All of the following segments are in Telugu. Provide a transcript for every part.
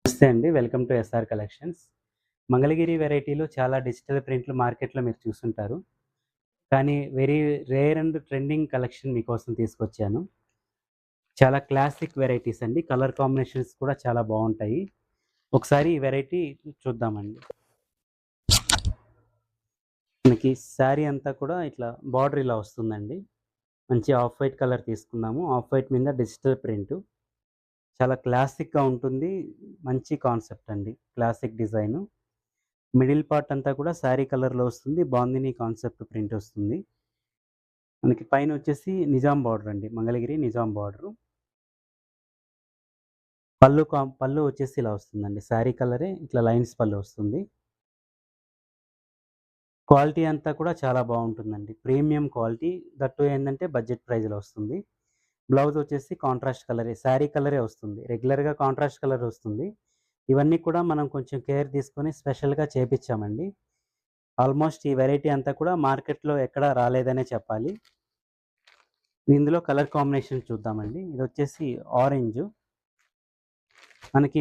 నమస్తే అండి. Welcome to SR collections. Mangalagiri వెరైటీలో చాలా డిజిటల్ ప్రింట్లు మార్కెట్‌లో మీరు చూసుంటారు. కానీ very rare and trending collection మీకోసం తీసుకొచ్చాను. చాలా క్లాసిక్ వెరైటీస్ అండి. కలర్ కాంబినేషన్స్ కూడా చాలా బావుంటాయి. ఒకసారి ఈ వెరైటీ చూద్దామండి. మనకి శారీ అంతా కూడా ఇట్లా బార్డర్ ఇలా వస్తుందండి. మంచి ఆఫ్ వైట్ కలర్ తీసుకున్నాము. ఆఫ్ వైట్ మీద డిజిటల్ ప్రింటు. చాలా క్లాసిక్‌గా ఉంటుంది. మంచి కాన్సెప్ట్ అండి. Classic design. మిడిల్ పార్ట్ అంతా కూడా శారీ కలర్‌లో వస్తుంది. బాందిని కాన్సెప్ట్ ప్రింట్ వస్తుంది. మనకి పైనొచ్చేసి నిజాం బార్డర్ అండి. మంగళగిరి నిజాం బార్డరు. పళ్ళు వచ్చేసి ఇలా వస్తుందండి. శారీ కలరే ఇట్లా లైన్స్ పళ్ళు వస్తుంది. క్వాలిటీ అంతా కూడా చాలా బావుంటుందండి. Premium quality. దట్ ఏందంటే బడ్జెట్ ప్రైజ్‌లో వస్తుంది. బ్లౌజ్ వచ్చేసి కాంట్రాస్ట్ కలరే. శారీ కలరే వస్తుంది. రెగ్యులర్‌గా కాంట్రాస్ట్ కలర్ వస్తుంది. ఇవన్నీ కూడా మనం కొంచెం కేర్ తీసుకొని స్పెషల్‌గా చేపిచ్చామండి. ఆల్మోస్ట్ ఈ వెరైటీ అంతా కూడా మార్కెట్‌లో ఎక్కడా రాలేదనే చెప్పాలి. ఇందులో కలర్ కాంబినేషన్ చూద్దామండి. ఇదొచ్చేసి ఆరెంజు. మనకి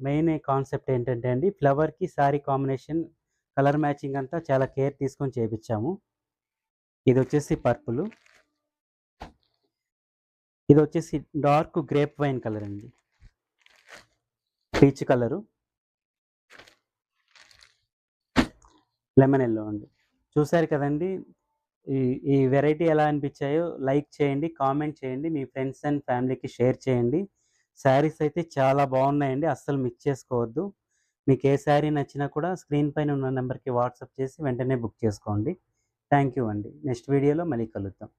మెయిన్ కాన్సెప్ట్ ఏంటంటే అండి, ఫ్లవర్‌కి శారీ కాంబినేషన్, కలర్ మ్యాచింగ్ అంతా చాలా కేర్ తీసుకొని చేపిచ్చాము. ఇదొచ్చేసి పర్పులు. ఇదొచ్చేసి డార్క్ గ్రేప్ వైన్ కలర్ అండి. Peach colour. లెమన్ యెల్లో అండి. చూసారు కదండీ! ఈ ఈ వెరైటీ ఎలా అనిపించాయో లైక్ చేయండి, కామెంట్ చేయండి, మీ ఫ్రెండ్స్ అండ్ ఫ్యామిలీకి షేర్ చేయండి. శారీస్ అయితే చాలా బాగున్నాయండి. అస్సలు మిస్ చేసుకోవద్దు. మీకు ఏ శారీ నచ్చినా కూడా స్క్రీన్ పైన ఉన్న నంబర్‌కి వాట్సాప్ చేసి వెంటనే బుక్ చేసుకోండి. థ్యాంక్ యూ అండి. నెక్స్ట్ వీడియోలో మళ్ళీ కలుద్దాం.